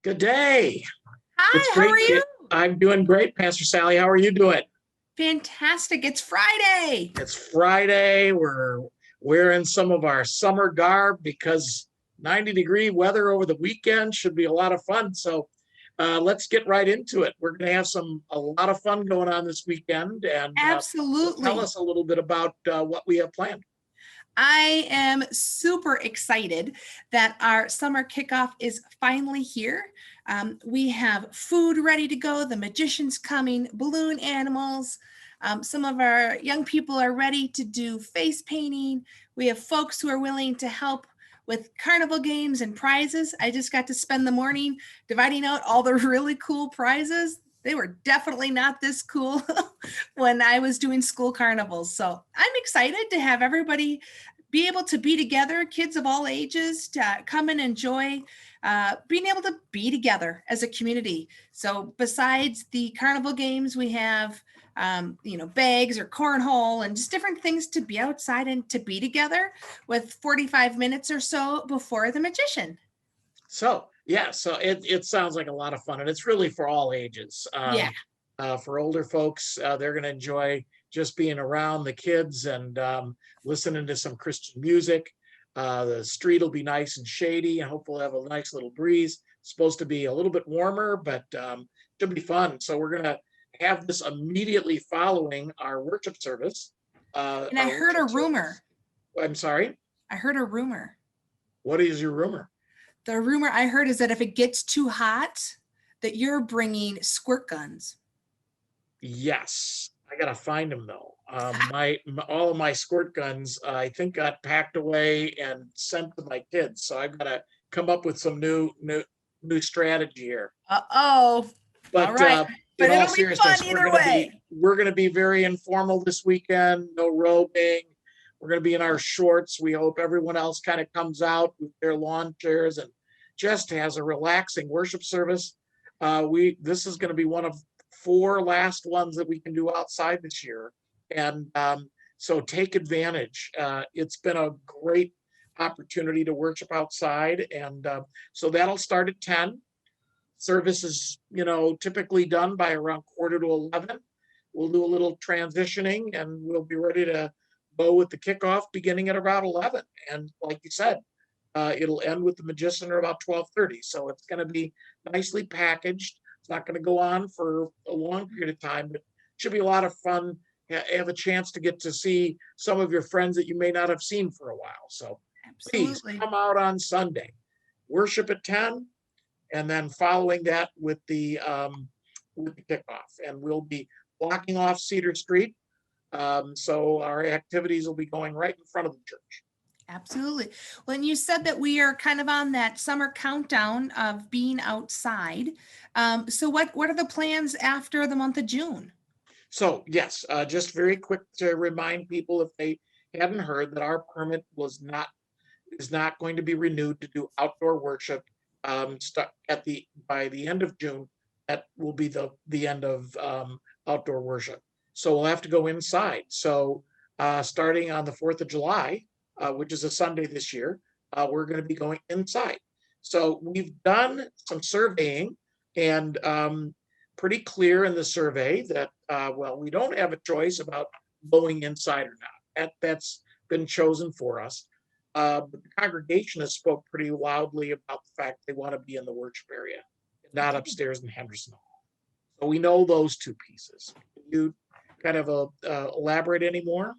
Good day. It's Hi, how great. are you? I'm doing great, Pastor Sally. How are you doing? Fantastic. It's Friday. It's Friday. We're wearing some of our summer garb because 90-degree weather over the weekend should be a lot of fun. So let's get right into it. We're going to have a lot of fun going on this weekend. And so tell Absolutely. us a little bit about what we have planned. I am super excited that our summer kickoff is finally here. We have food ready to go, the magician's coming, balloon animals. Some of our young people are ready to do face painting. We have folks who are willing to help with carnival games and prizes. I just got to spend the morning dividing out all the really cool prizes. They were definitely not this cool when I was doing school carnivals. So I'm excited to have everybody be able to be together, kids of all ages, to come and enjoy being able to be together as a community. So besides the carnival games, we have bags or cornhole and just different things to be outside and to be together with 45 minutes or so before the magician. So yeah, so it sounds like a lot of fun, and it's really for all ages. Yeah. For older folks, they're going to enjoy just being around the kids and listening to some Christian music. The street will be nice and shady, and hopefully have a nice little breeze. It's supposed to be a little bit warmer, but should be fun. So we're going to have this immediately following our worship service. And I heard a rumor. I'm sorry. I heard a rumor. What is your rumor? The rumor I heard is that if it gets too hot, that you're bringing squirt guns. Yes, I gotta find them though. All of my squirt guns, I think, got packed away and sent to my kids. So I've got to come up with some new strategy here. Uh-oh. All But right. in But all it'll be fun seriousness, either way. we're gonna be very informal this weekend. No robing. We're gonna be in our shorts. We hope everyone else kind of comes out with their lawn chairs and just has a relaxing worship service. This is going to be one of four last ones that we can do outside this year, and so take advantage. It's been a great opportunity to worship outside, and so that'll start at 10. Service is typically done by around quarter to 11. We'll do a little transitioning, and we'll be ready to go with the kickoff beginning at about 11. And like you said, it'll end with the magician at about 12:30. So it's going to be nicely packaged. It's not going to go on for a long period of time, but it should be a lot of fun. Have a chance to get to see some of your friends that you may not have seen for a while. So please Absolutely. come out on Sunday, worship at 10, and then following that with the kickoff. And we'll be blocking off Cedar Street. So our activities will be going right in front of the church. Absolutely. Well, and you said that we are kind of on that summer countdown of being outside. So what are the plans after the month of June? So yes, just very quick to remind people, if they hadn't heard, that our permit is not going to be renewed to do outdoor worship. By the end of June, that will be the end of outdoor worship. So we'll have to go inside. So starting on the 4th of July, which is a Sunday this year, we're going to be going inside. So we've done some surveying, and pretty clear in the survey that, we don't have a choice about going inside or not. That's been chosen for us. But the congregation has spoke pretty loudly about the fact they want to be in the worship area, not upstairs in Henderson Hall. So we know those two pieces. Can you kind of elaborate any more?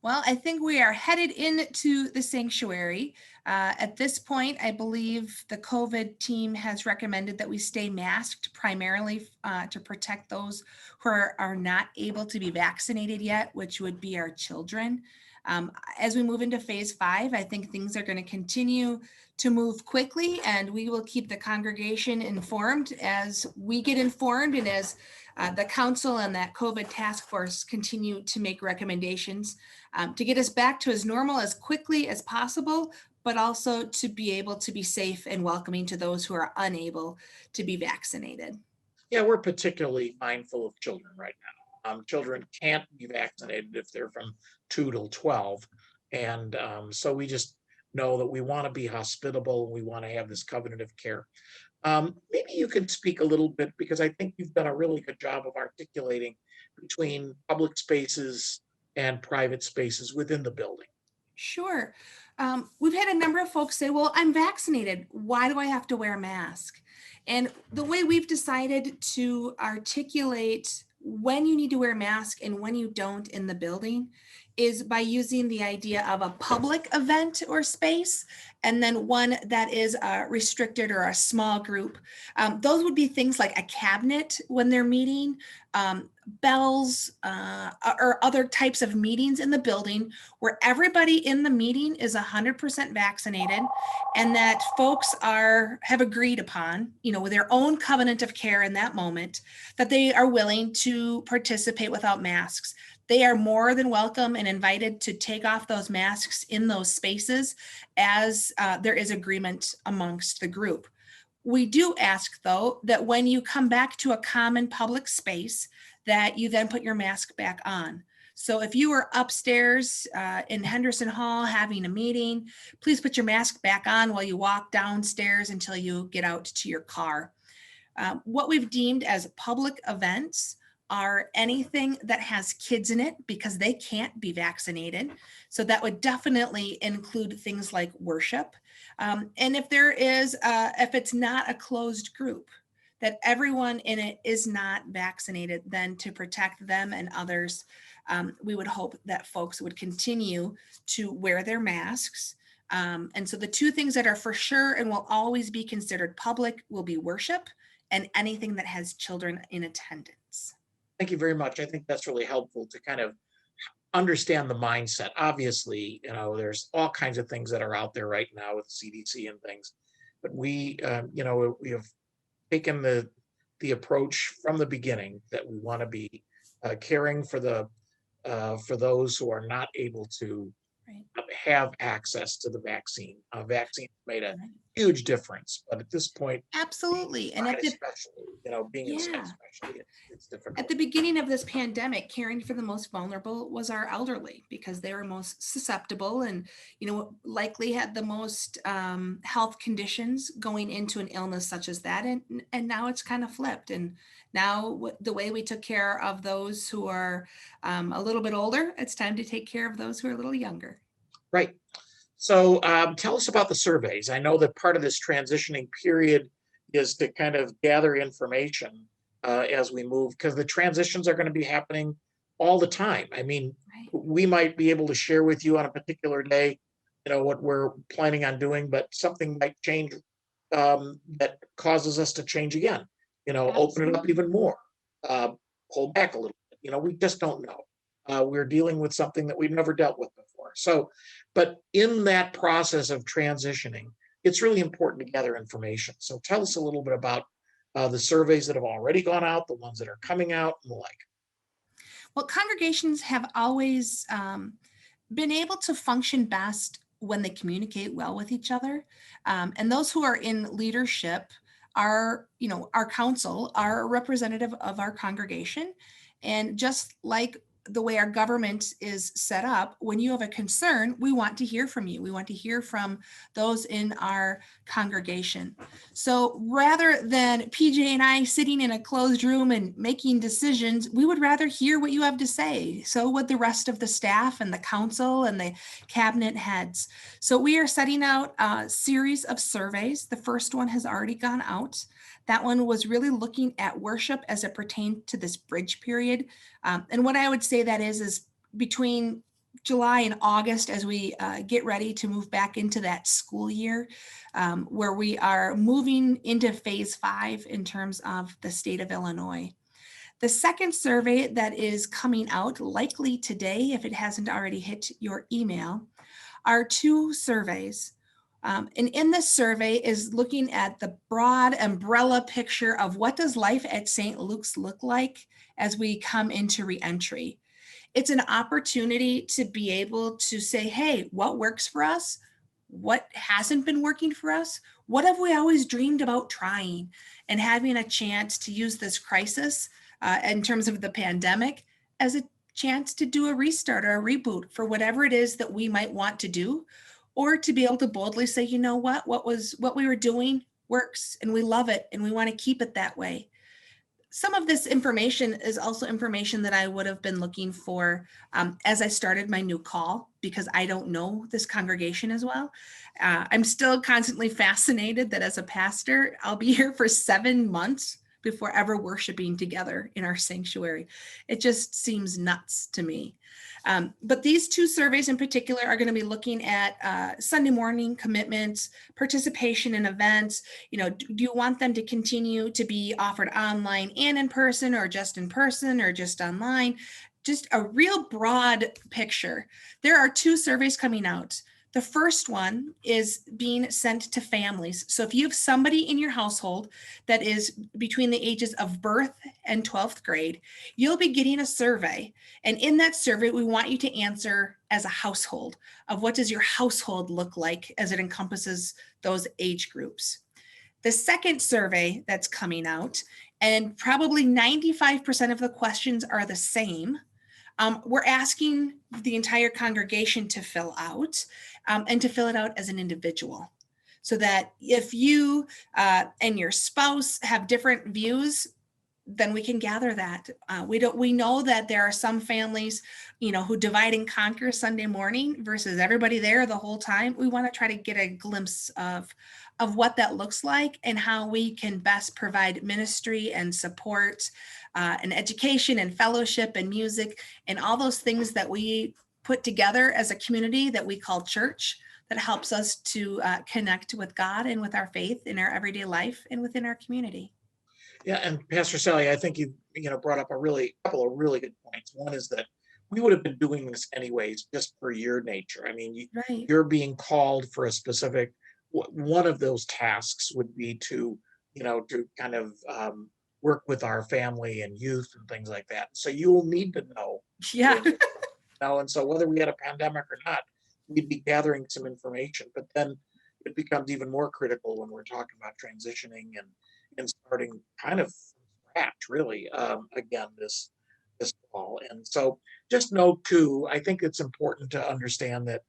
Well, I think we are headed into the sanctuary. At this point, I believe the COVID team has recommended that we stay masked primarily to protect those who are not able to be vaccinated yet, which would be our children. As we move into phase 5, I think things are going to continue to move quickly, and we will keep the congregation informed as we get informed and as the council and that COVID task force continue to make recommendations to get us back to as normal as quickly as possible, but also to be able to be safe and welcoming to those who are unable to be vaccinated. Yeah, we're particularly mindful of children right now. Children can't be vaccinated if they're from 2 till 12. And so we just know that we want to be hospitable. We want to have this covenant of care. Maybe you could speak a little bit, because I think you've done a really good job of articulating between public spaces and private spaces within the building. Sure. We've had a number of folks say, well, I'm vaccinated. Why do I have to wear a mask? And the way we've decided to articulate when you need to wear a mask and when you don't in the building is by using the idea of a public event or space, and then one that is restricted or a small group. Those would be things like a cabinet when they're meeting, bells, or other types of meetings in the building where everybody in the meeting is 100% vaccinated, and that folks have agreed upon, with their own covenant of care in that moment, that they are willing to participate without masks. They are more than welcome and invited to take off those masks in those spaces as there is agreement amongst the group. We do ask, though, that when you come back to a common public space, that you then put your mask back on. So if you were upstairs in Henderson Hall having a meeting, please put your mask back on while you walk downstairs until you get out to your car. What we've deemed as public events are anything that has kids in it because they can't be vaccinated. So that would definitely include things like worship. And if it's not a closed group, that everyone in it is not vaccinated, then to protect them and others, we would hope that folks would continue to wear their masks. And so the two things that are for sure and will always be considered public will be worship and anything that has children in attendance. Thank you very much. I think that's really helpful to kind of understand the mindset. Obviously, there's all kinds of things that are out there right now with CDC and things, but we have taken the approach from the beginning that we want to be caring for those who are not able to have access to the vaccine. Vaccine made a huge difference, but at this point, absolutely, and being inside especially, it's difficult. At the beginning of this pandemic, caring for the most vulnerable was our elderly because they were most susceptible and likely had the most health conditions going into an illness such as that, and now it's kind of flipped. And now the way we took care of those who are a little bit older, it's time to take care of those who are a little younger. Right. So tell us about the surveys. I know that part of this transitioning period is to kind of gather information as we move, because the transitions are going to be happening all the time. I mean, we might be able to share with you on a particular day, what we're planning on doing, but something might change that causes us to change again, open it up even more, pull back a little bit. We just don't know. We're dealing with something that we've never dealt with before. So, but in that process of transitioning, it's really important to gather information. So tell us a little bit about the surveys that have already gone out, the ones that are coming out, and the like. Well, congregations have always been able to function best when they communicate well with each other. And those who are in leadership are, our council, are a representative of our congregation. And just like the way our government is set up, when you have a concern, we want to hear from you. We want to hear from those in our congregation. So rather than PJ and I sitting in a closed room and making decisions, we would rather hear what you have to say. So would the rest of the staff and the council and the cabinet heads. So we are setting out a series of surveys. The first one has already gone out. That one was really looking at worship as it pertained to this bridge period. And what I would say that is between July and August, as we get ready to move back into that school year, where we are moving into phase 5 in terms of the state of Illinois. The second survey that is coming out likely today, if it hasn't already hit your email, are 2 surveys. And in this survey is looking at the broad umbrella picture of what does life at St. Luke's look like as we come into reentry. It's an opportunity to be able to say, hey, what works for us? What hasn't been working for us? What have we always dreamed about trying? And having a chance to use this crisis in terms of the pandemic as a chance to do a restart or a reboot for whatever it is that we might want to do, or to be able to boldly say, what we were doing works and we love it and we want to keep it that way. Some of this information is also information that I would have been looking for as I started my new call, because I don't know this congregation as well. I'm still constantly fascinated that as a pastor, I'll be here for 7 months before ever worshiping together in our sanctuary. It just seems nuts to me. But these two surveys in particular are going to be looking at Sunday morning commitments, participation in events. Do you want them to continue to be offered online and in person, or just in person, or just online? Just a real broad picture. There are two surveys coming out. The first one is being sent to families. So if you have somebody in your household that is between the ages of birth and 12th grade, you'll be getting a survey. And in that survey, we want you to answer as a household of what does your household look like as it encompasses those age groups. The second survey that's coming out, and probably 95% of the questions are the same. We're asking the entire congregation to fill out and to fill it out as an individual, so that if you and your spouse have different views, then we can gather that. We know that there are some families, who divide and conquer Sunday morning versus everybody there the whole time. We want to try to get a glimpse of what that looks like and how we can best provide ministry and support and education and fellowship and music and all those things that we put together as a community that we call church, that helps us to connect with God and with our faith in our everyday life and within our community. Yeah, and Pastor Sally, I think you brought up a couple of really good points. One is that we would have been doing this anyways, just for your nature. I mean, Right. you're being called for a specific. One of those tasks would be to kind of work with our family and youth and things like that. So you will need to know. Yeah. And so whether we had a pandemic or not, we'd be gathering some information. But then it becomes even more critical when we're talking about transitioning and starting kind of from scratch, really, again, this fall. And so just know too, I think it's important to understand that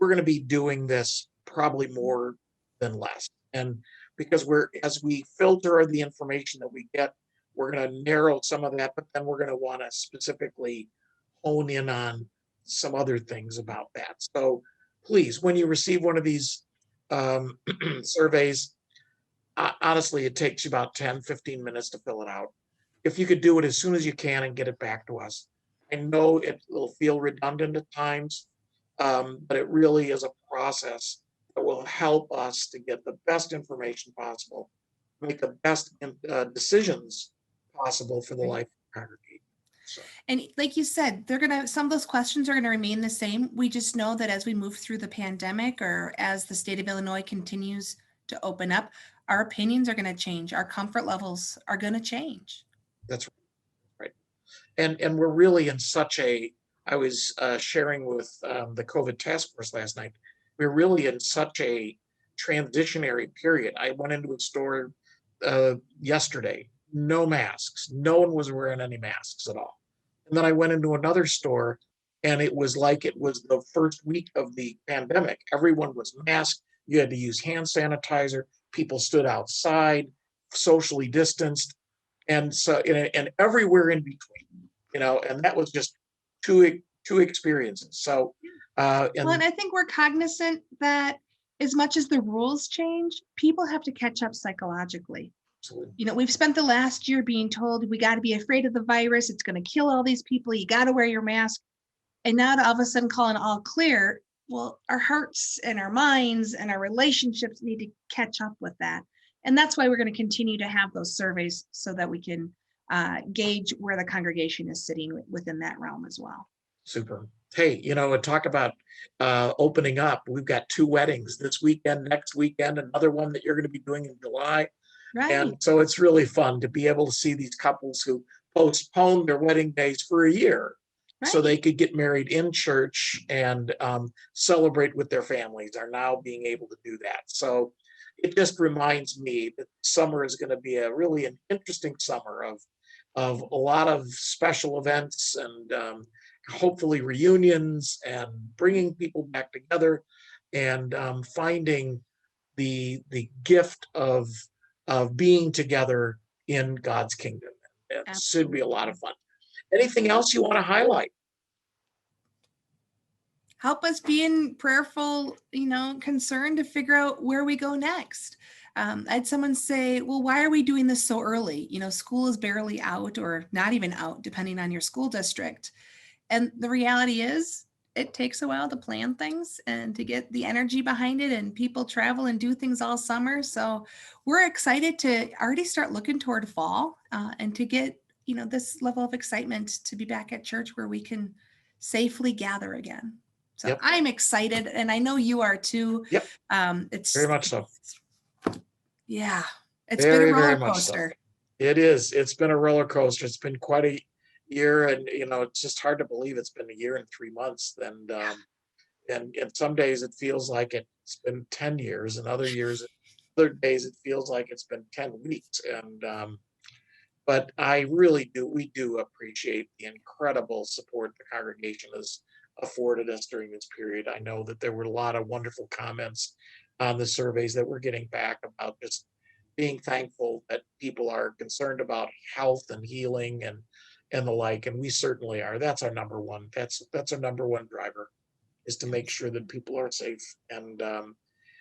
we're going to be doing this probably more than less. And because as we filter the information that we get, we're going to narrow some of that, but then we're going to want to specifically hone in on some other things about that. So please, when you receive one of these surveys, honestly, it takes you about 10-15 minutes to fill it out. If you could do it as soon as you can and get it back to us. I know it will feel redundant at times, but it really is a process that will help us to get the best information possible, make the best decisions possible for the life of the congregation. So. And like you said, some of those questions are going to remain the same. We just know that as we move through the pandemic, or as the state of Illinois continues to open up, our opinions are going to change. Our comfort levels are going to change. That's right. And we're really in such I was sharing with the COVID task force last night, we're really in such a transitionary period. I went into a store yesterday, no masks. No one was wearing any masks at all. And then I went into another store, and it was like it was the first week of the pandemic. Everyone was masked. You had to use hand sanitizer. People stood outside, socially distanced, and so and everywhere in between, and that was just two experiences. So, and I think we're cognizant that as much as the rules change, people have to catch up psychologically. Absolutely. We've spent the last year being told we got to be afraid of the virus. It's going to kill all these people. You got to wear your mask. And now to all of a sudden calling all clear, well, our hearts and our minds and our relationships need to catch up with that. And that's why we're going to continue to have those surveys, so that we can gauge where the congregation is sitting within that realm as well. Super. Hey, talk about opening up. We've got 2 weddings this weekend, next weekend, another one that you're going to be doing in July. Right. And so it's really fun to be able to see these couples who postponed their wedding days for a year, right, so they could get married in church and celebrate with their families, are now being able to do that. So it just reminds me that summer is going to be really an interesting summer of a lot of special events and hopefully reunions and bringing people back together and finding the gift of being together in God's kingdom. It should be a lot of fun. Anything else you want to highlight? Help us be in prayerful, concern to figure out where we go next. I had someone say, well, why are we doing this so early? School is barely out or not even out, depending on your school district. And the reality is, it takes a while to plan things and to get the energy behind it, and people travel and do things all summer. So we're excited to already start looking toward fall and to get, this level of excitement to be back at church where we can safely gather again. So Yep. I'm excited, and I know you are too. Yep. It's very much so. Yeah, it's been a roller coaster. So. It is. It's been a roller coaster. It's been quite a year, and it's just hard to believe it's been a year and 3 months. And some days it feels like it's been 10 years, and other days it feels like it's been 10 weeks. And but we do appreciate the incredible support the congregation has afforded us during this period. I know that there were a lot of wonderful comments on the surveys that we're getting back about just being thankful that people are concerned about health and healing and the like, and we certainly are. That's our number one. That's our number one driver, is to make sure that people are safe. And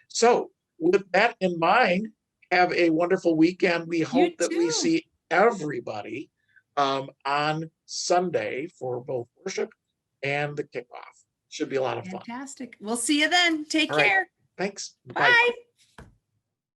so with that in mind, have a wonderful weekend. We hope that we see everybody on Sunday for both worship and the kickoff. Should be a lot of fun. Fantastic. We'll see you then. Take All right. care. Thanks. Bye.